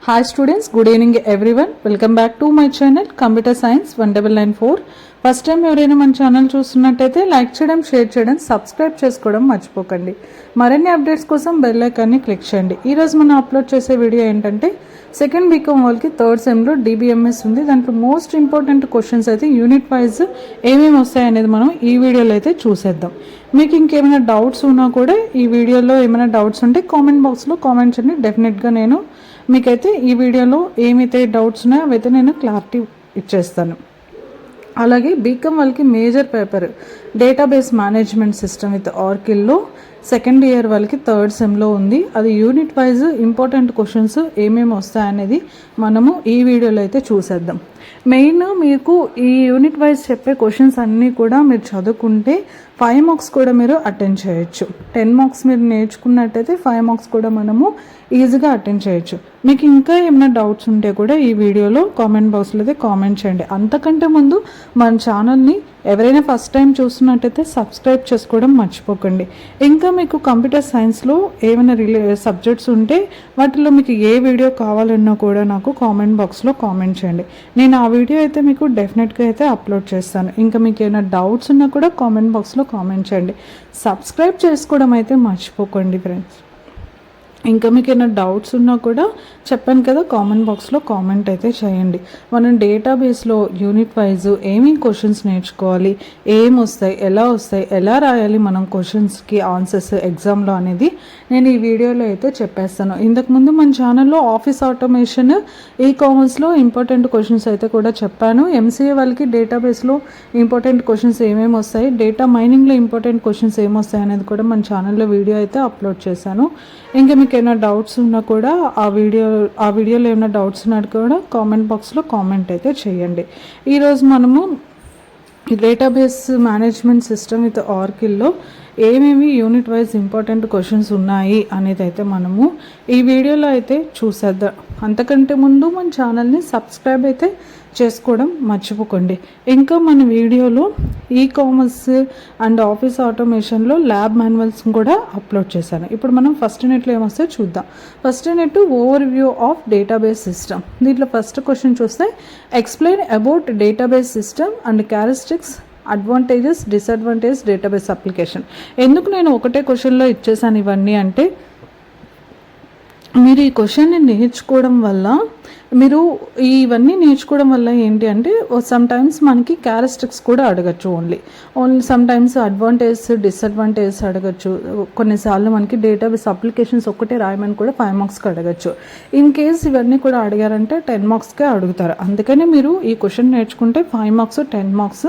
Hi students, good evening everyone. Welcome back to my channel Computer Science 1994. First time ఎవరైనా మన channel చూస్తున్నట్టయితే like చేయడం, share చేయడం, subscribe చేసుకోవడం మర్చిపోకండి. మరిన్ని అప్డేట్స్ కోసం బెల్ ఐకాన్ని క్లిక్ చేయండి. ఈరోజు మనం అప్లోడ్ చేసే వీడియో ఏంటంటే సెకండ్ బీకామ్ వాళ్ళకి థర్డ్ సెమ్లో డిబిఎంఎస్ ఉంది. దాంట్లో మోస్ట్ ఇంపార్టెంట్ క్వశ్చన్స్ అయితే యూనిట్ వైజ్ ఏమేమి వస్తాయనేది మనం ఈ వీడియోలో అయితే చూసేద్దాం. మీకు ఇంకేమైనా డౌట్స్ ఉన్నా కూడా ఈ వీడియోలో ఏమైనా డౌట్స్ ఉంటే కామెంట్ బాక్స్లో కామెంట్ చేయండి. డెఫినెట్గా నేను మీకైతే ఈ వీడియోలో ఏమైతే డౌట్స్ ఉన్నాయో అవైతే నేను క్లారిటీ ఇచ్చేస్తాను. అలాగే బీకామ్ వాళ్ళకి major paper database management system with ఆర్కిల్లో సెకండ్ ఇయర్ వాళ్ళకి థర్డ్ సెమ్లో ఉంది. అది యూనిట్ వైజ్ ఇంపార్టెంట్ క్వశ్చన్స్ ఏమేమి వస్తాయనేది మనము ఈ వీడియోలో అయితే చూసేద్దాం. మెయిన్ మీకు ఈ యూనిట్ వైజ్ చెప్పే క్వశ్చన్స్ అన్నీ కూడా మీరు చదువుకుంటే 5 మార్క్స్ కూడా మీరు అటెండ్ చేయొచ్చు. 10 మార్క్స్ మీరు నేర్చుకున్నట్టయితే 5 మార్క్స్ కూడా మనము ఈజీగా అటెండ్ చేయొచ్చు. మీకు ఇంకా ఏమైనా డౌట్స్ ఉంటే కూడా ఈ వీడియోలో కామెంట్ బాక్స్లో అయితే కామెంట్ చేయండి. అంతకంటే ముందు మన ఛానల్ని ఎవరైనా ఫస్ట్ టైం చూస్తున్నట్టయితే సబ్స్క్రైబ్ చేసుకోవడం మర్చిపోకండి. ఇంకా మీకు కంప్యూటర్ సైన్స్లో ఏమైనా సబ్జెక్ట్స్ ఉంటే వాటిలో మీకు ఏ వీడియో కావాలన్నా కూడా నాకు కామెంట్ బాక్స్లో కామెంట్ చేయండి. నేను ఆ వీడియో అయితే మీకు డెఫినెట్గా అయితే అప్లోడ్ చేస్తాను. ఇంకా మీకు ఏమైనా డౌట్స్ ఉన్నా కూడా కామెంట్ బాక్స్లో కామెంట్ చేయండి. సబ్స్క్రైబ్ చేసుకోవడం అయితే మర్చిపోకండి ఫ్రెండ్స్. ఇంకా మీకు ఏమైనా డౌట్స్ ఉన్నా కూడా చెప్పాను కదా, కామెంట్ బాక్స్లో కామెంట్ అయితే చేయండి. మనం డేటాబేస్లో యూనిట్ వైజ్ ఏమేమి క్వశ్చన్స్ నేర్చుకోవాలి, ఏం వస్తాయి, ఎలా రాయాలి మనం క్వశ్చన్స్కి ఆన్సర్స్ ఎగ్జామ్లో అనేది నేను ఈ వీడియోలో అయితే చెప్పేస్తాను. ఇంతకుముందు మన ఛానల్లో ఆఫీస్ ఆటోమేషన్, ఈ కామర్స్లో ఇంపార్టెంట్ క్వశ్చన్స్ అయితే కూడా చెప్పాను. ఎంసీఏ వాళ్ళకి డేటాబేస్లో ఇంపార్టెంట్ క్వశ్చన్స్ ఏమేమి వస్తాయి, డేటా మైనింగ్లో ఇంపార్టెంట్ క్వశ్చన్స్ ఏమొస్తాయి అనేది కూడా మన ఛానల్లో వీడియో అయితే అప్లోడ్ చేశాను. ఇంకా మీకు ఏమైనా డౌట్స్ ఉన్నా కూడా ఆ వీడియోలో ఏమైనా డౌట్స్ ఉన్నా కూడా కామెంట్ బాక్స్లో కామెంట్ అయితే చేయండి. ఈరోజు మనము డేటాబేస్ మేనేజ్మెంట్ సిస్టమ్ విత్ ఆర్కిల్లో ఏమేమి యూనిట్ వైజ్ ఇంపార్టెంట్ క్వశ్చన్స్ ఉన్నాయి అనేది అయితే మనము ఈ వీడియోలో అయితే చూసేద్దాం. అంతకంటే ముందు మన ఛానల్ని సబ్స్క్రైబ్ అయితే చేసుకోవడం మర్చిపోకండి. ఇంకా మన వీడియోలో ఈ కామర్స్ అండ్ ఆఫీస్ ఆటోమేషన్లో ల్యాబ్ మాన్యువల్స్ కూడా అప్లోడ్ చేశాను. ఇప్పుడు మనం ఫస్ట్ నెట్లో ఏమొస్తే చూద్దాం. First net overview of database system. దీంట్లో ఫస్ట్ క్వశ్చన్ చూస్తే explain about database system and characteristics, advantages, disadvantages database application. ఎందుకు నేను ఒకటే క్వశ్చన్లో ఇచ్చేసాను ఇవన్నీ అంటే, మీరు ఈ క్వశ్చన్ని నేర్చుకోవడం వల్ల ఇవన్నీ నేర్చుకోవడం వల్ల ఏంటి అంటే సమ్ టైమ్స్ మనకి క్యారెక్టరిస్టిక్స్ కూడా అడగచ్చు. Only some times advantages, disadvantages అడగచ్చు. కొన్నిసార్లు మనకి డేటాబేస్ అప్లికేషన్స్ ఒక్కటే రాయమని కూడా 5 మార్క్స్కి అడగచ్చు. ఇన్ కేస్ ఇవన్నీ కూడా అడిగారంటే 10 మార్క్స్కే అడుగుతారు. అందుకని మీరు ఈ క్వశ్చన్ నేర్చుకుంటే 5 మార్క్స్ 10 మార్క్స్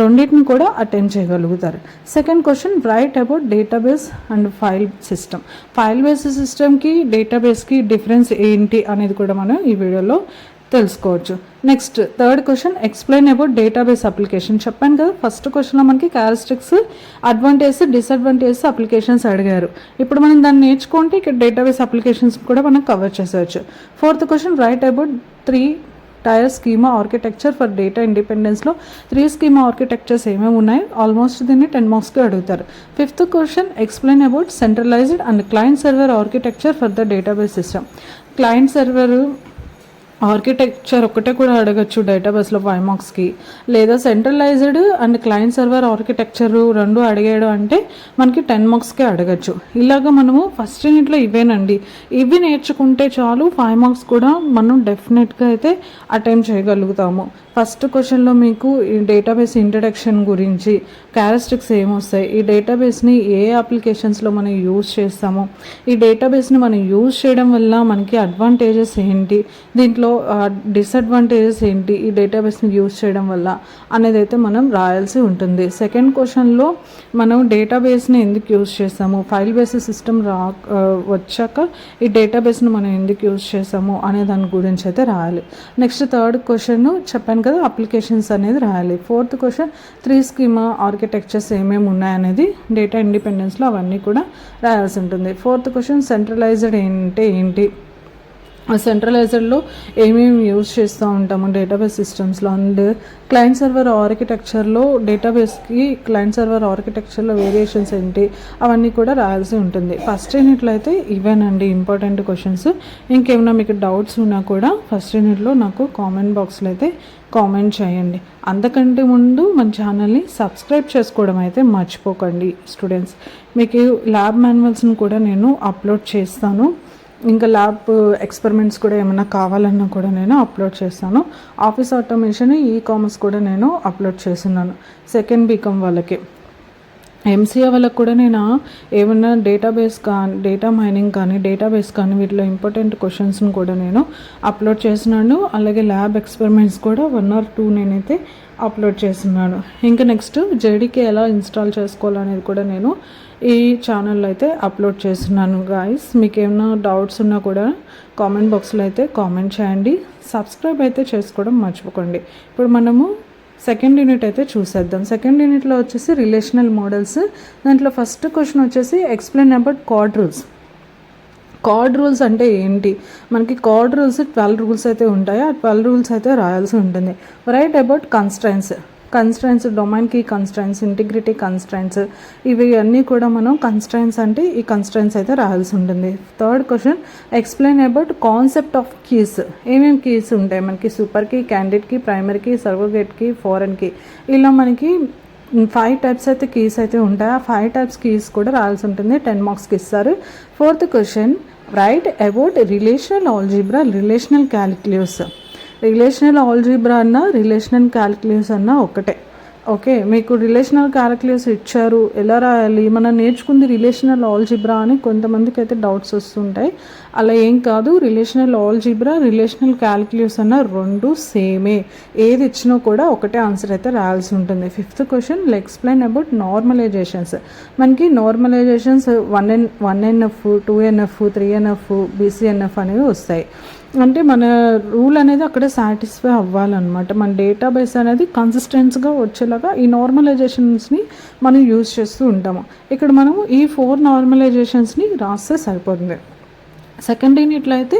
రెండింటిని కూడా అటెండ్ చేయగలుగుతారు. Second question write about database and file system. File based సిస్టమ్కి డేటాబేస్కి డిఫరెన్స్ ఏంటి అనేది కూడా మనం ఈ వీడియోలో తెలుసుకోవచ్చు. Next third question explain about database application. చెప్పాను కదా, ఫస్ట్ క్వశ్చన్లో మనకి క్యారెక్టరిస్టిక్స్, అడ్వాంటేజెస్, డిసడ్వాంటేజెస్ అప్లికేషన్స్ అడిగారు. ఇప్పుడు మనం దాన్ని నేర్చుకుంటే ఇక్కడ డేటాబేస్ అప్లికేషన్స్ కూడా మనం కవర్ చేసేవచ్చు. Fourth question write about 3 tier schema architecture for data ఇండిపెండెన్స్లో 3 స్కీమా ఆర్కిటెక్చర్స్ ఏమేమి ఉన్నాయి, ఆల్మోస్ట్ దీన్ని 10 మార్క్స్కి అడుగుతారు. Fifth question explain about centralized and client server architecture for the database system. Client server architecture ఒక్కటే కూడా అడగచ్చు డేటాబేస్లో 5 మార్క్స్కి, లేదా centralized and client server architecture రెండు అడిగాడు అంటే మనకి 10 మార్క్స్కే అడగచ్చు. ఇలాగ మనము ఫస్ట్ యూనిట్లో ఇవేనండి, ఇవి నేర్చుకుంటే చాలు 5 మార్క్స్ కూడా మనం డెఫినెట్గా అయితే అటెంప్ట్ చేయగలుగుతాము. ఫస్ట్ క్వశ్చన్లో మీకు ఈ డేటాబేస్ ఇంట్రడక్షన్ గురించి, క్యారెక్టరిస్టిక్స్ ఏమొస్తాయి, ఈ డేటాబేస్ని ఏ అప్లికేషన్స్లో మనం యూజ్ చేస్తాము, ఈ డేటాబేస్ని మనం యూజ్ చేయడం వల్ల మనకి అడ్వాంటేజెస్ ఏంటి, దీంట్లో డిసడ్వాంటేజెస్ ఏంటి ఈ డేటాబేస్ని యూజ్ చేయడం వల్ల అనేది అయితే మనం రాయాల్సి ఉంటుంది. సెకండ్ క్వశ్చన్లో మనం డేటాబేస్ని ఎందుకు యూజ్ చేస్తాము, ఫైల్ బేస్డ్ సిస్టమ్ వచ్చాక ఈ డేటాబేస్ని మనం ఎందుకు యూజ్ చేస్తాము అనే దాని గురించి అయితే రాయాలి. నెక్స్ట్ థర్డ్ క్వశ్చన్ చెప్పాను కదా, అప్లికేషన్స్ అనేది రాయాలి. ఫోర్త్ క్వశ్చన్ 3 స్కీమా ఆర్కిటెక్చర్స్ ఏమేమి ఉన్నాయనేది డేటా ఇండిపెండెన్స్లో అవన్నీ కూడా రాయాల్సి ఉంటుంది. ఫోర్త్ క్వశ్చన్ సెంట్రలైజ్డ్ అంటే ఏంటి, సెంట్రలైజర్లో ఏమేమి యూజ్ చేస్తూ ఉంటాము డేటాబేస్ సిస్టమ్స్లో అండ్ క్లయింట్ సర్వర్ ఆర్కిటెక్చర్లో డేటాబేస్కి క్లయింట్ సర్వర్ ఆర్కిటెక్చర్లో వేరియేషన్స్ ఏంటి అవన్నీ కూడా రాయాల్సి ఉంటుంది. ఫస్ట్ యూనిట్లో అయితే ఇవేనండి ఇంపార్టెంట్ క్వశ్చన్స్. ఇంకేమైనా మీకు డౌట్స్ ఉన్నా కూడా ఫస్ట్ యూనిట్లో నాకు కామెంట్ బాక్స్లో అయితే కామెంట్ చేయండి. అంతకంటే ముందు మన ఛానల్ని సబ్స్క్రైబ్ చేసుకోవడం అయితే మర్చిపోకండి స్టూడెంట్స్. మీకు ల్యాబ్ మాన్యువల్స్ని కూడా నేను అప్లోడ్ చేస్తాను. ఇంకా ల్యాబ్ ఎక్స్పెరిమెంట్స్ కూడా ఏమైనా కావాలన్నా కూడా నేను అప్లోడ్ చేస్తాను. ఆఫీస్ ఆటోమేషన్, కామర్స్ కూడా నేను అప్లోడ్ చేస్తున్నాను. సెకండ్ బీకామ్ వాళ్ళకి, ఎంసీఏ వాళ్ళకి కూడా నేను ఏమన్నా డేటాబేస్ కానీ డేటా మైనింగ్ కానీ డేటాబేస్ కానీ వీటిలో ఇంపార్టెంట్ క్వశ్చన్స్ని కూడా నేను అప్లోడ్ చేస్తున్నాను. అలాగే ల్యాబ్ ఎక్స్పెరిమెంట్స్ కూడా 1 or 2 నేనైతే అప్లోడ్ చేస్తున్నాను. ఇంకా నెక్స్ట్ జేడీకే ఎలా ఇన్స్టాల్ చేసుకోవాలనేది కూడా నేను ఈ ఛానల్లో అయితే అప్లోడ్ చేస్తున్నాను గాయస్. మీకు ఏమైనా డౌట్స్ ఉన్నా కూడా కామెంట్ బాక్స్లో అయితే కామెంట్ చేయండి. సబ్స్క్రైబ్ అయితే చేసుకోవడం మర్చిపోకండి. ఇప్పుడు మనము సెకండ్ యూనిట్ అయితే చూసేద్దాం. సెకండ్ యూనిట్లో వచ్చేసి రిలేషనల్ మోడల్స్. దాంట్లో ఫస్ట్ క్వశ్చన్ వచ్చేసి explain about card rules. Card rules అంటే ఏంటి? మనకి కార్డ్ రూల్స్ 12 రూల్స్ అయితే ఉంటాయి. ఆ 12 రూల్స్ అయితే రాయాల్సి ఉంటుంది. Write about constraints, domain key constraints, integrity constraints, ఇవి అన్నీ కూడా మనం కన్స్ట్రైన్స్ అంటే ఈ కన్స్ట్రైన్స్ అయితే రాయాల్సి ఉంటుంది. Third question explain about concept of keys. ఏమేమి కీస్ ఉంటాయి మనకి? Super key, candidate key, primary key, surrogate key, foreign key, ఇలా మనకి 5 టైప్స్ అయితే కీస్ అయితే ఉంటాయి. ఆ 5 టైప్స్ కీస్ కూడా రాయాల్సి ఉంటుంది. 10 మార్క్స్కి ఇస్తారు. Fourth question write about relational algebra, relational calculus. Relational algebra అన్న రిలేషనల్ క్యాలిక్యులస్ అన్న ఒకటే. ఓకే, మీకు రిలేషనల్ క్యాలిక్యులస్ ఇచ్చారు, ఎలా రాయాలి? మనం నేర్చుకుంది రిలేషనల్ ఆల్జీబ్రా అని కొంతమందికి అయితే డౌట్స్ వస్తుంటాయి. అలా ఏం కాదు. రిలేషనల్ ఆల్జీబ్రా, రిలేషనల్ క్యాలిక్యులస్ అన్న 2 సేమే. ఏది ఇచ్చినా కూడా ఒకటే ఆన్సర్ అయితే రాయాల్సి ఉంటుంది. Fifth question explain about normalizations. మనకి normalizations 1NF, 2NF, 3NF, BCNF అనేవి వస్తాయి. అంటే మన రూల్ అనేది అక్కడ సాటిస్ఫై అవ్వాలన్నమాట. మన డేటాబేస్ అనేది కన్సిస్టెన్స్గా వచ్చేలాగా ఈ నార్మలైజేషన్స్ని మనం యూజ్ చేస్తూ ఉంటాము. ఇక్కడ మనము ఈ 4 నార్మలైజేషన్స్ని రాస్తే సరిపోతుంది. సెకండ్ యూనిట్లో అయితే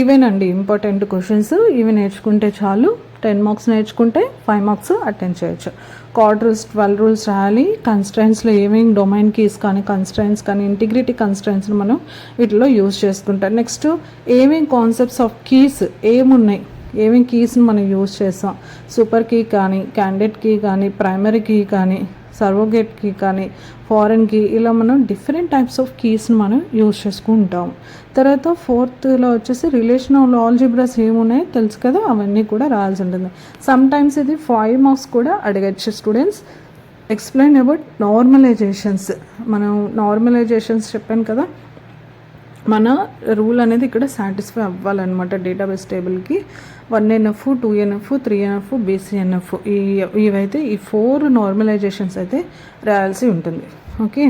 ఇవేనండి ఇంపార్టెంట్ క్వశ్చన్స్. ఇవి నేర్చుకుంటే చాలు. 10 మార్క్స్ నేర్చుకుంటే 5 మార్క్స్ అటెండ్ చేయొచ్చు. కార్డ్ రూల్స్ 12 రూల్స్ రాయాలి. కన్స్ట్రైన్స్లో ఏమేమి డొమైన్ కీస్ కానీ కన్స్ట్రైన్స్ కానీ ఇంటిగ్రిటీ కన్స్ట్రైన్స్ని మనం వీటిలో యూజ్ చేసుకుంటాం. నెక్స్ట్ ఏమేమి కాన్సెప్ట్స్ ఆఫ్ కీస్ ఏమున్నాయి, ఏమేమి కీస్ని మనం యూజ్ చేస్తాం? సూపర్ కీ కానీ, క్యాండిడేట్ కీ కానీ, ప్రైమరీ కీ కానీ, సర్వోగేట్ కీ కానీ, ఫారెన్ కీ, ఇలా మనం డిఫరెంట్ టైప్స్ ఆఫ్ కీస్ని మనం యూజ్ చేసుకుంటాం. తర్వాత ఫోర్త్లో వచ్చేసి రిలేషనల్ ఆల్జీబ్రాస్ ఏమున్నాయో తెలుసు కదా, అవన్నీ కూడా రాయాల్సి ఉంటుంది. సమ్ టైమ్స్ ఇది 5 మార్క్స్ కూడా అడగచ్చు స్టూడెంట్స్. Explain about నార్మలైజేషన్స్. మనం నార్మలైజేషన్స్ చెప్పాను కదా, మన రూల్ అనేది ఇక్కడ సాటిస్ఫై అవ్వాలన్నమాట. Database టేబుల్కి 1NF, 2NF, 3NF, BCNF, ఇవైతే ఈ 4 నార్మలైజేషన్స్ అయితే రాయాల్సి ఉంటుంది. ఓకే,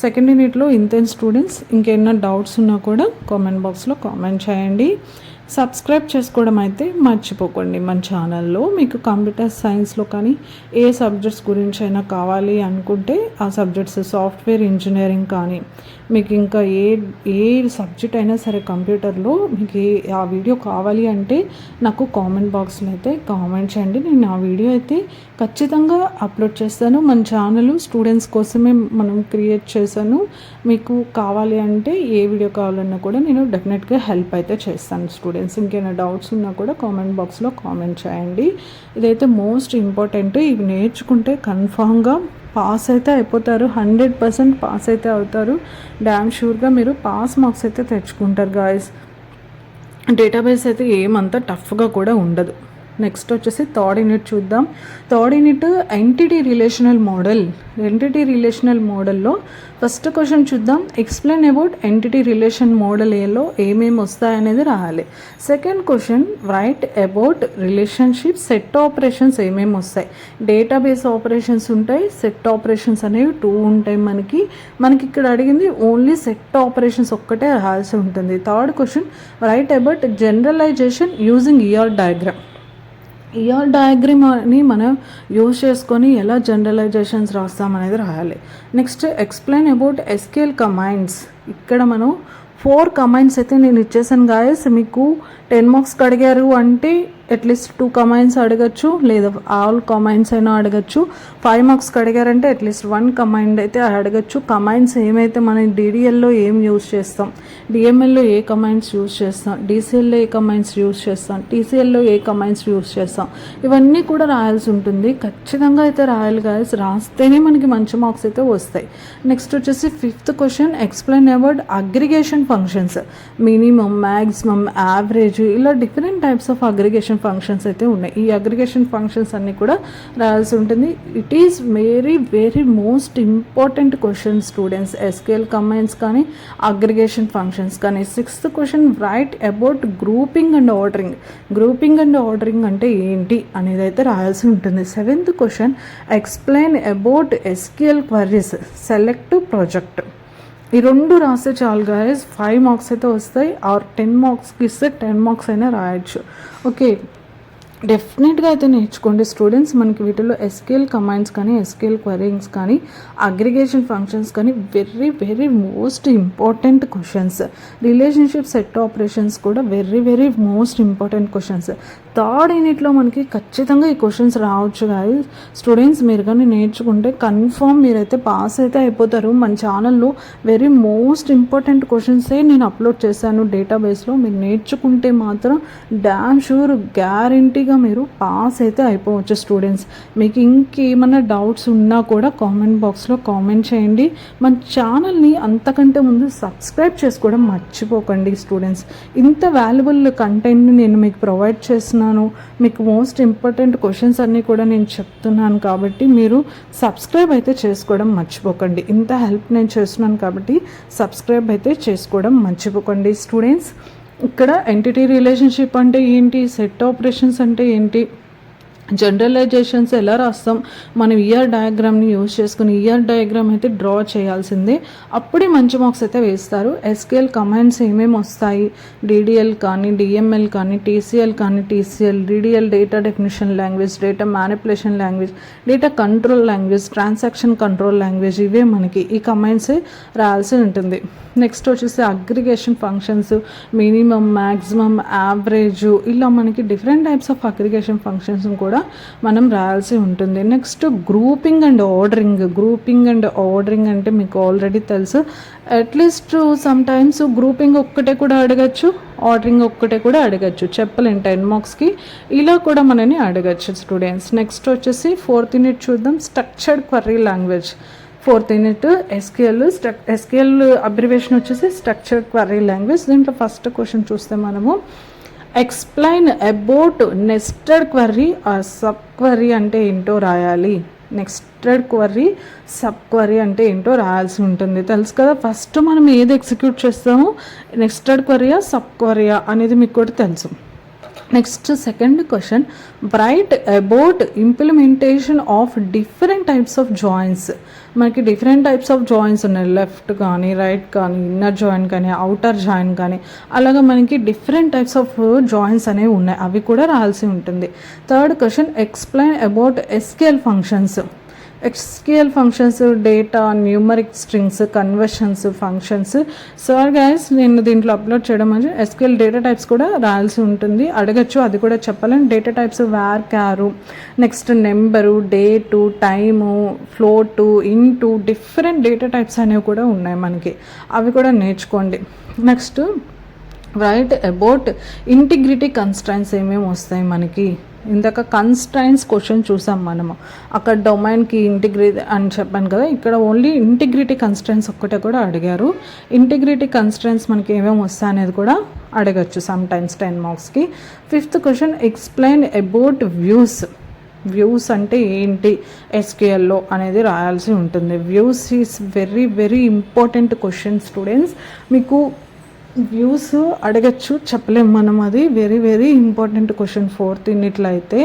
సెకండ్ యూనిట్లో ఇంతే స్టూడెంట్స్. ఇంకేమైనా డౌట్స్ ఉన్నా కూడా కామెంట్ బాక్స్లో కామెంట్ చేయండి. సబ్స్క్రైబ్ చేసుకోవడం అయితే మర్చిపోకండి. మన ఛానల్లో మీకు కంప్యూటర్ సైన్స్లో కానీ ఏ సబ్జెక్ట్స్ గురించి అయినా కావాలి అనుకుంటే ఆ సబ్జెక్ట్స్, సాఫ్ట్వేర్ ఇంజనీరింగ్ కానీ మీకు ఇంకా ఏ సబ్జెక్ట్ అయినా సరే కంప్యూటర్లో మీకు ఆ వీడియో కావాలి అంటే నాకు కామెంట్ బాక్స్లో అయితే కామెంట్ చేయండి. నేను ఆ వీడియో అయితే ఖచ్చితంగా అప్లోడ్ చేస్తాను. మన ఛానల్ స్టూడెంట్స్ కోసమే మనం క్రియేట్ చేశాను. మీకు కావాలి అంటే ఏ వీడియో కావాలన్నా కూడా నేను డెఫినెట్గా హెల్ప్ అయితే చేస్తాను స్టూడెంట్స్. ఇంకేమైనా డౌట్స్ ఉన్నా కూడా కామెంట్ బాక్స్లో కామెంట్ చేయండి. ఇదైతే మోస్ట్ ఇంపార్టెంట్. ఇవి నేర్చుకుంటే కన్ఫామ్గా పాస్ అయితే అయిపోతారు. 100% పాస్ అయితే అవుతారు. డ్యామ్ షూర్గా మీరు పాస్ మార్క్స్ అయితే తెచ్చుకుంటారు గాయస్. డేటాబేస్ అయితే ఏమంతా టఫ్గా కూడా ఉండదు. నెక్స్ట్ వచ్చేసి థర్డ్ యూనిట్ చూద్దాం. Third unit entity relational model. Entity relational మోడల్లో ఫస్ట్ క్వశ్చన్ చూద్దాం. Explain about entity relation model ఏలో ఏమేమి వస్తాయనేది రాయాలి. Second question write about relationship set operations ఏమేమి వస్తాయి. డేటాబేస్ ఆపరేషన్స్ ఉంటాయి, సెట్ ఆపరేషన్స్ అనేవి 2 ఉంటాయి. మనకి ఇక్కడ అడిగింది ఓన్లీ సెట్ ఆపరేషన్స్ ఒక్కటే రాయాల్సి ఉంటుంది. Third question write about generalisation using ER diagram. ER diagram అని మనం యూజ్ చేసుకొని ఎలా జనరలైజేషన్స్ రాస్తాం అనేది రాయాలి. Next explain about SQL commands. ఇక్కడ మనం 4 కమెంట్స్ అయితే నేను ఇచ్చేసాను గాయస్. మీకు 10 మార్క్స్కి అడిగారు అంటే అట్లీస్ట్ 2 కమెంట్స్ అడగచ్చు, లేదా ఆల్ కమెంట్స్ అయినా అడగచ్చు. 5 మార్క్స్కి అడిగారంటే అట్లీస్ట్ 1 కమెంట్ అయితే అడగచ్చు. కమెంట్స్ ఏమైతే మనం డీడీఎల్లో ఏం యూజ్ చేస్తాం, డిఎంఎల్లో ఏ కమెంట్స్ యూజ్ చేస్తాం, డీసీఎల్లో ఏ కమెంట్స్ యూజ్ చేస్తాం, టీసీఎల్లో ఏ కమెంట్స్ యూజ్ చేస్తాం, ఇవన్నీ కూడా రాయాల్సి ఉంటుంది. ఖచ్చితంగా అయితే రాయాలి గాయస్. రాస్తేనే మనకి మంచి మార్క్స్ అయితే వస్తాయి. నెక్స్ట్ వచ్చేసి 5th question, explain about aggregation functions. Minimum, maximum, average, ఇలా different types of aggregation functions అయితే ఉన్నాయి. ఈ అగ్రిగేషన్ ఫంక్షన్స్ అన్నీ కూడా రాయాల్సి ఉంటుంది. It is very very most important question students. SQL commands కానీ అగ్రిగేషన్ ఫంక్షన్స్ కానీ. 6th question, write about grouping and ordering. Grouping and ordering అంటే ఏంటి అనేది అయితే రాయాల్సి ఉంటుంది. 7th question, explain about SQL queries, select project. ఈ 2 రాస్తే చాలు గాయస్, 5 మార్క్స్ అయితే వస్తాయి. ఆర్ 10 మార్క్స్కి ఇస్తే 10 మార్క్స్ అయినా రాయొచ్చు. ఓకే, డెఫినెట్గా అయితే నేర్చుకోండి స్టూడెంట్స్. మనకి వీటిలో ఎస్క్యూఎల్ కమాండ్స్ కానీ, ఎస్క్యూఎల్ క్వరీస్ కానీ, అగ్రిగేషన్ ఫంక్షన్స్ కానీ very very most important questions. Relationship set operations కూడా very very most important questions. 3rd యూనిట్లో మనకి ఖచ్చితంగా ఈ క్వశ్చన్స్ రావచ్చు కానీ స్టూడెంట్స్. మీరు కానీ నేర్చుకుంటే కన్ఫామ్ మీరైతే పాస్ అయితే అయిపోతారు. మన ఛానల్లో వెరీ మోస్ట్ ఇంపార్టెంట్ క్వశ్చన్సే నేను అప్లోడ్ చేశాను డేటాబేస్లో. మీరు నేర్చుకుంటే మాత్రం డామ్ షూర్ గ్యారంటీగా మీరు పాస్ అయితే అయిపోవచ్చు స్టూడెంట్స్. మీకు ఇంకేమైనా డౌట్స్ ఉన్నా కూడా కామెంట్ బాక్స్లో కామెంట్ చేయండి. మన ఛానల్ని అంతకంటే ముందు సబ్స్క్రైబ్ చేసుకోవడం మర్చిపోకండి స్టూడెంట్స్. ఇంత వాల్యుబుల్ కంటెంట్ని నేను మీకు ప్రొవైడ్ చేస్తున్నాను. మీకు మోస్ట్ ఇంపార్టెంట్ క్వశ్చన్స్ అన్నీ కూడా నేను చెప్తున్నాను కాబట్టి మీరు సబ్స్క్రైబ్ అయితే చేసుకోవడం మర్చిపోకండి. ఇంత హెల్ప్ నేను చేస్తున్నాను కాబట్టి సబ్స్క్రైబ్ అయితే చేసుకోవడం మర్చిపోకండి స్టూడెంట్స్. ఇక్కడ ఎంటిటీ రిలేషన్షిప్ అంటే ఏంటి, సెట్ ఆపరేషన్స్ అంటే ఏంటి, జనరలైజేషన్స్ ఎలా రాస్తాం, మనం ఇయర్ డయాగ్రామ్ని యూజ్ చేసుకుని ఇయర్ డయాగ్రామ్ అయితే డ్రా చేయాల్సిందే. అప్పుడే మంచి మార్క్స్ అయితే వేస్తారు. ఎస్క్యూఎల్ కమాండ్స్ ఏమేమి వస్తాయి, డిడిఎల్ కానీ, డిఎంఎల్ కానీ, టీసీఎల్ కానీ, TCL, DDL data definition language, data manipulation language, data control language, transaction control language, ఇవే మనకి ఈ కమాండ్స్ రాయాల్సి ఉంటుంది. నెక్స్ట్ వచ్చేసి aggregation functions, minimum, maximum, average, ఇలా మనకి different types of aggregation functions కూడా మనం రాయాల్సి ఉంటుంది. Next grouping and ordering. Grouping and ordering అంటే మీకు ఆల్రెడీ తెలుసు. అట్లీస్ట్ సమ్ టైమ్స్ గ్రూపింగ్ ఒక్కటే కూడా అడగచ్చు, ఆర్డరింగ్ ఒక్కటే కూడా అడగచ్చు. చెప్పలేం 10 మార్క్స్కి ఇలా కూడా మనని అడగచ్చు స్టూడెంట్స్. నెక్స్ట్ వచ్చేసి 4th యూనిట్ చూద్దాం, structured query language. 4th unit SQL abbreviation వచ్చేసి స్ట్రక్చర్డ్ క్వరీ లాంగ్వేజ్. దీంట్లో ఫస్ట్ క్వశ్చన్ చూస్తే మనము explain about nested query or sub query అంటే ఏంటో రాయాలి. నెస్టెడ్ క్వరీ, సబ్ క్వరీ అంటే ఏంటో రాయాల్సి ఉంటుంది. తెలుసు కదా, ఫస్ట్ మనం ఏది ఎగ్జిక్యూట్ చేస్తామో నెస్టెడ్ క్వరీయా సబ్ క్వరీయా అనేది మీకు కూడా తెలుసు. Next 2nd question, write about implementation of different types of joins. మనకి డిఫరెంట్ టైప్స్ ఆఫ్ జాయిన్స్ ఉన్నాయి, లెఫ్ట్ కానీ, రైట్ కానీ, ఇన్నర్ జాయిన్ కానీ, అవుటర్ జాయిన్ కానీ, అలాగా మనకి డిఫరెంట్ టైప్స్ ఆఫ్ జాయిన్స్ అనేవి ఉన్నాయి. అవి కూడా రాయాల్సి ఉంటుంది. 3rd question, explain about SQL functions. SQL functions, data, numeric strings, conversions functions. Sir guys నేను దీంట్లో అప్లోడ్ చేయడం అంటే ఎస్క్యూఎల్ డేటా టైప్స్ కూడా రాయాల్సి ఉంటుంది, అడగచ్చు. అది కూడా చెప్పాలని. Data types varchar, next number, date, time, float, int, different data types అనేవి కూడా ఉన్నాయి మనకి, అవి కూడా నేర్చుకోండి. Next write about integrity constraints. ఏమేమి వస్తాయి మనకి, ఇందాక కన్స్ట్రైన్స్ క్వశ్చన్ చూసాం మనము. అక్కడ డొమైన్కి ఇంటిగ్రిటీ అని చెప్పాను కదా, ఇక్కడ ఓన్లీ ఇంటిగ్రిటీ కన్స్ట్రైన్స్ ఒక్కటే కూడా అడిగారు. ఇంటిగ్రిటీ కన్స్ట్రైన్స్ మనకి ఏమేమి వస్తాయి అనేది కూడా అడగచ్చు సమ్ టైమ్స్ 10 మార్క్స్కి. 5th question, explain about views. Views అంటే ఏంటి ఎస్క్యూఎల్లో అనేది రాయాల్సి ఉంటుంది. Views is very very important question students. మీకు వ్యూస్ అడగచ్చు, చెప్పలేము మనం. అది very very important question 4th యూనిట్లో అయితే.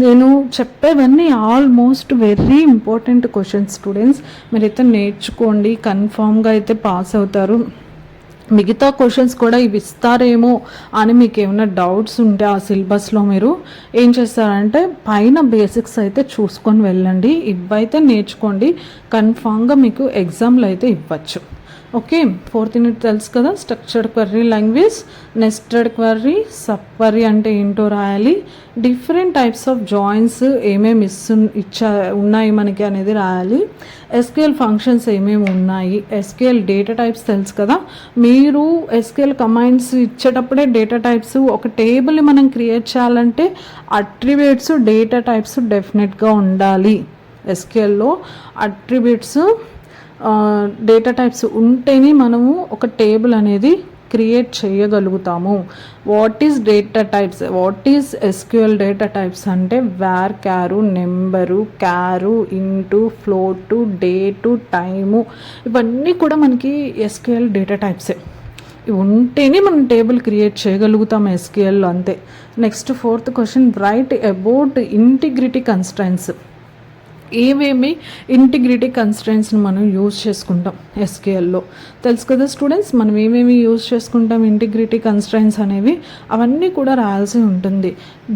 నేను చెప్పేవన్నీ almost very important questions students. మీరైతే నేర్చుకోండి, కన్ఫామ్గా అయితే పాస్ అవుతారు. మిగతా క్వశ్చన్స్ కూడా ఇవి ఇస్తారేమో అని మీకు ఏమైనా డౌట్స్ ఉంటే ఆ సిలబస్లో మీరు ఏం చేస్తారంటే పైన బేసిక్స్ అయితే చూసుకొని వెళ్ళండి. ఇవైతే నేర్చుకోండి, కన్ఫామ్గా మీకు ఎగ్జామ్లో అయితే ఇవ్వచ్చు. ఓకే, ఫోర్త్ యూనిట్ తెలుసు కదా, structured query language, nested query, sub query అంటే ఏంటో రాయాలి, డిఫరెంట్ టైప్స్ ఆఫ్ జాయిన్స్ ఏమేమి ఉన్నాయి మనకి అనేది రాయాలి, ఎస్క్యూఎల్ ఫంక్షన్స్ ఏమేమి ఉన్నాయి, ఎస్క్యూఎల్ డేటా టైప్స్ తెలుసు కదా, మీరు ఎస్క్యూఎల్ కమాండ్స్ ఇచ్చేటప్పుడే డేటా టైప్స్ ఒక టేబుల్ మనం క్రియేట్ చేయాలంటే అట్రిబ్యూట్స్ డేటా టైప్స్ డెఫినెట్గా ఉండాలి. ఎస్క్యూఎల్లో అట్రిబ్యూట్స్ డేటా టైప్స్ ఉంటేనే మనము ఒక టేబుల్ అనేది క్రియేట్ చేయగలుగుతాము. What is data types, what is SQL data types అంటే varchar, number, char, int, float, date, time, ఇవన్నీ కూడా మనకి ఎస్క్యూఎల్ డేటా టైప్సే. ఇవి ఉంటేనే మనం టేబుల్ క్రియేట్ చేయగలుగుతాం ఎస్క్యూఎల్లో, అంతే. Next fourth question, write about integrity constraints. ఏమేమి ఇంటిగ్రిటీ కన్స్ట్రైన్స్ని మనం యూజ్ చేసుకుంటాం ఎస్క్యూఎల్లో తెలుసు కదా స్టూడెంట్స్. మనం ఏమేమి యూజ్ చేసుకుంటాం ఇంటిగ్రిటీ కన్స్ట్రైన్స్ అనేవి, అవన్నీ కూడా రాయాల్సి ఉంటుంది.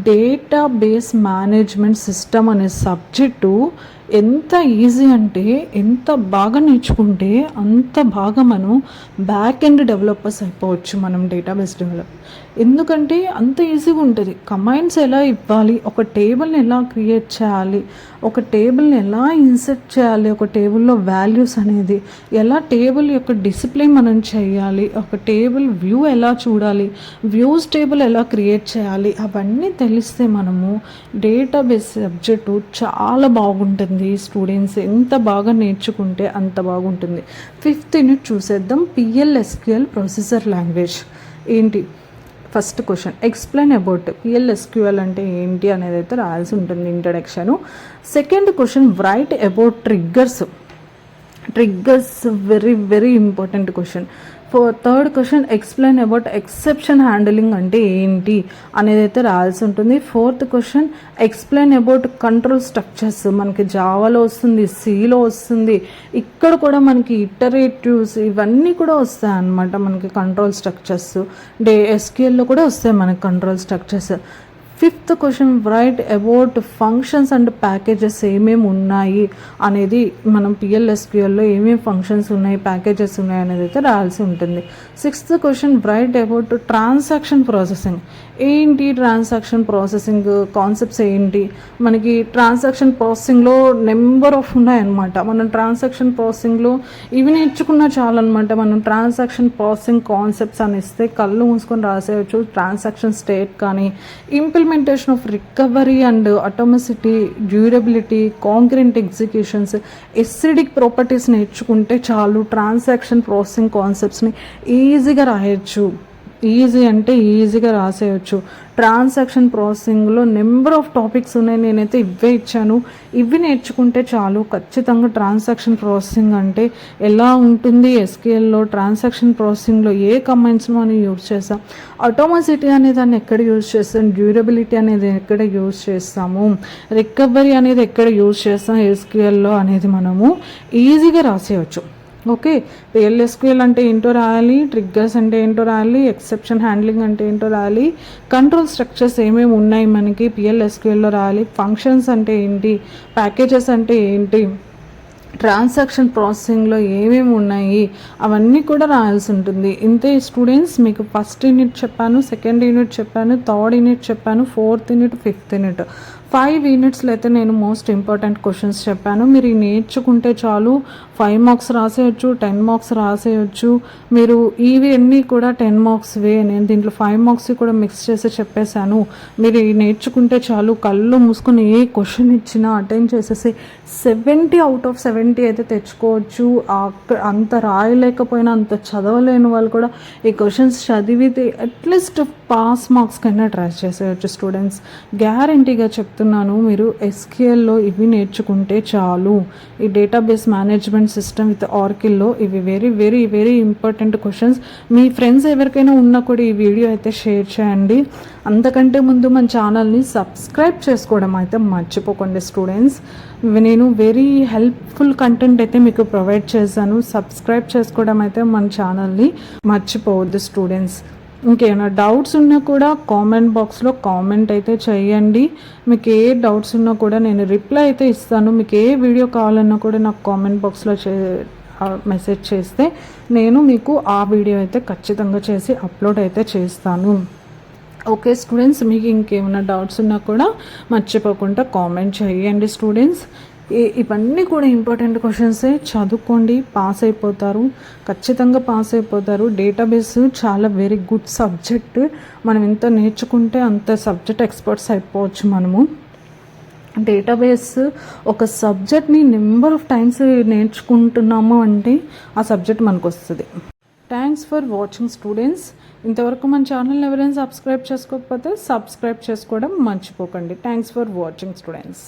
డేటాబేస్ మేనేజ్మెంట్ సిస్టమ్ అనే సబ్జెక్టు ఎంత ఈజీ అంటే, ఎంత బాగా నేర్చుకుంటే అంత బాగా మనం బ్యాక్ ఎండ్ డెవలపర్స్ అయిపోవచ్చు మనం డేటాబేస్ డెవలప్. ఎందుకంటే అంత ఈజీగా ఉంటుంది. కమాండ్స్ ఎలా ఇవ్వాలి, ఒక టేబుల్ని ఎలా క్రియేట్ చేయాలి, ఒక టేబుల్ని ఎలా ఇన్సర్ట్ చేయాలి, ఒక టేబుల్లో వాల్యూస్ అనేది ఎలా, టేబుల్ యొక్క డిసిప్లిన్ మనం చేయాలి, ఒక టేబుల్ వ్యూ ఎలా చూడాలి, వ్యూస్ టేబుల్ ఎలా క్రియేట్ చేయాలి, అవన్నీ తెలిస్తే మనము డేటాబేస్ సబ్జెక్టు చాలా బాగుంటుంది. స్టూడెంట్స్ ఎంత బాగా నేర్చుకుంటే అంత బాగుంటుంది. ఫిఫ్త్ యూనిట్ చూసేద్దాం. PL/SQL ప్రాసెసర్ లాంగ్వేజ్ ఏంటి. First question, explain about PL/SQL అంటే ఏంటి అనేది అయితే రాయాల్సి ఉంటుంది introduction. Second question, write about triggers. Triggers very very important question. Third question, explain about exception handling అంటే ఏంటి అనేది అయితే రాయాల్సి ఉంటుంది. Fourth question, explain about control structures. మనకి జావాలో వస్తుంది, సిలో వస్తుంది, ఇక్కడ కూడా మనకి ఇటరేటివ్స్ ఇవన్నీ కూడా వస్తాయి అన్నమాట. మనకి కంట్రోల్ స్ట్రక్చర్స్ ఎస్క్యూఎల్లో కూడా వస్తాయి మనకి control structures. Fifth question, write about functions and packages ఏమేమి ఉన్నాయి అనేది మనం PL/SQLలో ఏమేమి ఫంక్షన్స్ ఉన్నాయి, ప్యాకేజెస్ ఉన్నాయి అనేది అయితే రాయాల్సి ఉంటుంది. Sixth question, write about transaction processing. ఏంటి ట్రాన్సాక్షన్ ప్రాసెసింగ్ కాన్సెప్ట్స్ ఏంటి, మనకి ట్రాన్సాక్షన్ ప్రాసెసింగ్లో నెంబర్ ఆఫ్ ఉన్నాయన్నమాట. మనం ట్రాన్సాక్షన్ ప్రాసెసింగ్లో ఇవి నేర్చుకున్నా చాలన్నమాట. మనం ట్రాన్సాక్షన్ ప్రాసెసింగ్ కాన్సెప్ట్స్ అని ఇస్తే కళ్ళు మూసుకొని రాసేయచ్చు. ట్రాన్సాక్షన్ స్టేట్ కానీ, implementation of recovery and atomicity, durability, concurrent executions, acidic properties నేర్చుకుంటే చాలు ట్రాన్సాక్షన్ ప్రాసెసింగ్ కాన్సెప్ట్స్ని ఈజీగా రాయొచ్చు. ఈజీ అంటే ఈజీగా రాసేయచ్చు. ట్రాన్సాక్షన్ ప్రాసెసింగ్లో నెంబర్ ఆఫ్ టాపిక్స్ ఉన్నాయి, నేనైతే ఇవే ఇచ్చాను. ఇవి నేర్చుకుంటే చాలు ఖచ్చితంగా. ట్రాన్సాక్షన్ ప్రాసెసింగ్ అంటే ఎలా ఉంటుంది ఎస్క్యూఎల్లో, ట్రాన్సాక్షన్ ప్రాసెసింగ్లో ఏ కమాండ్స్ మనం యూజ్ చేస్తాం, ఆటోమసిటీ అనే దాన్ని ఎక్కడ యూజ్ చేస్తాం, డ్యూరబిలిటీ అనేది ఎక్కడ యూజ్ చేస్తాము, రికవరీ అనేది ఎక్కడ యూజ్ చేస్తాం ఎస్క్యూఎల్లో అనేది మనము ఈజీగా రాసేయచ్చు. ఓకే, PL/SQL అంటే ఏంటో రాయాలి, ట్రిగ్గర్స్ అంటే ఏంటో రాయాలి, ఎక్సెప్షన్ హ్యాండ్లింగ్ అంటే ఏంటో రాయాలి, కంట్రోల్ స్ట్రక్చర్స్ ఏమేమి ఉన్నాయి మనకి PL/SQLలో రాయాలి, ఫంక్షన్స్ అంటే ఏంటి, ప్యాకేజెస్ అంటే ఏంటి, ట్రాన్సాక్షన్ ప్రాసెసింగ్లో ఏమేమి ఉన్నాయి అవన్నీ కూడా రాయాల్సి ఉంటుంది. ఇంతే స్టూడెంట్స్, మీకు ఫస్ట్ యూనిట్ చెప్పాను, సెకండ్ యూనిట్ చెప్పాను, థర్డ్ యూనిట్ చెప్పాను, ఫోర్త్ యూనిట్, ఫిఫ్త్ యూనిట్, 5 యూనిట్స్లో అయితే నేను మోస్ట్ ఇంపార్టెంట్ క్వశ్చన్స్ చెప్పాను. మీరు నేర్చుకుంటే చాలు 5 మార్క్స్ రాసేయచ్చు, 10 మార్క్స్ రాసేయచ్చు. మీరు ఇవి అన్నీ కూడా 10 మార్క్స్వే. నేను దీంట్లో 5 మార్క్స్ కూడా మిక్స్ చేసి చెప్పేశాను. మీరు నేర్చుకుంటే చాలు, కళ్ళు మూసుకొని ఏ క్వశ్చన్ ఇచ్చినా అటెండ్ చేసేసి 70 out of 70 అయితే తెచ్చుకోవచ్చు. అంత రాయలేకపోయినా, అంత చదవలేని వాళ్ళు కూడా ఈ క్వశ్చన్స్ చదివితే అట్లీస్ట్ పాస్ మార్క్స్ కన్నా ట్రై చేసేయచ్చు. స్టూడెంట్స్, గ్యారంటీగా చెప్తున్నాను, మీరు ఎస్క్యూఎల్లో ఇవి నేర్చుకుంటే చాలు. ఈ డేటాబేస్ మేనేజ్మెంట్ సిస్టమ్ విత్ ఆర్కిల్లో ఇవి very very very important questions. మీ ఫ్రెండ్స్ ఎవరికైనా ఉన్నా కూడా ఈ వీడియో అయితే షేర్ చేయండి. అంతకంటే ముందు మన ఛానల్ని సబ్స్క్రైబ్ చేసుకోవడం అయితే మర్చిపోకండి స్టూడెంట్స్. నేను వెరీ హెల్ప్ఫుల్ కంటెంట్ అయితే మీకు ప్రొవైడ్ చేశాను. సబ్స్క్రైబ్ చేసుకోవడం అయితే మన ఛానల్ని మర్చిపోవద్దు స్టూడెంట్స్. ఇంకేమైనా డౌట్స్ ఉన్నా కూడా కామెంట్ బాక్స్లో కామెంట్ అయితే చేయండి. మీకు ఏ డౌట్స్ ఉన్నా కూడా నేను రిప్లై అయితే ఇస్తాను. మీకు ఏ వీడియో కావాలన్నా కూడా నాకు కామెంట్ బాక్స్లో మెసేజ్ చేస్తే నేను మీకు ఆ వీడియో అయితే ఖచ్చితంగా చేసి అప్లోడ్ అయితే చేస్తాను. ఓకే స్టూడెంట్స్, మీకు ఇంకేమైనా డౌట్స్ ఉన్నా కూడా మర్చిపోకుండా కామెంట్ చేయండి స్టూడెంట్స్. ఇవన్నీ కూడా ఇంపార్టెంట్ క్వశ్చన్సే, చదువుకోండి, పాస్ అయిపోతారు, ఖచ్చితంగా పాస్ అయిపోతారు. డేటాబేస్ చాలా వెరీ గుడ్ సబ్జెక్ట్. మనం ఎంత నేర్చుకుంటే అంత సబ్జెక్ట్ ఎక్స్పర్ట్స్ అయిపోవచ్చు మనము. డేటాబేస్ ఒక సబ్జెక్ట్ని నెంబర్ ఆఫ్ టైమ్స్ నేర్చుకుంటున్నాము అంటే ఆ సబ్జెక్ట్ మనకు వస్తుంది. Thanks for watching students. ఇంతవరకు మన ఛానల్ని ఎవరైనా సబ్స్క్రైబ్ చేసుకోకపోతే సబ్స్క్రైబ్ చేసుకోవడం మర్చిపోకండి. Thanks for watching students.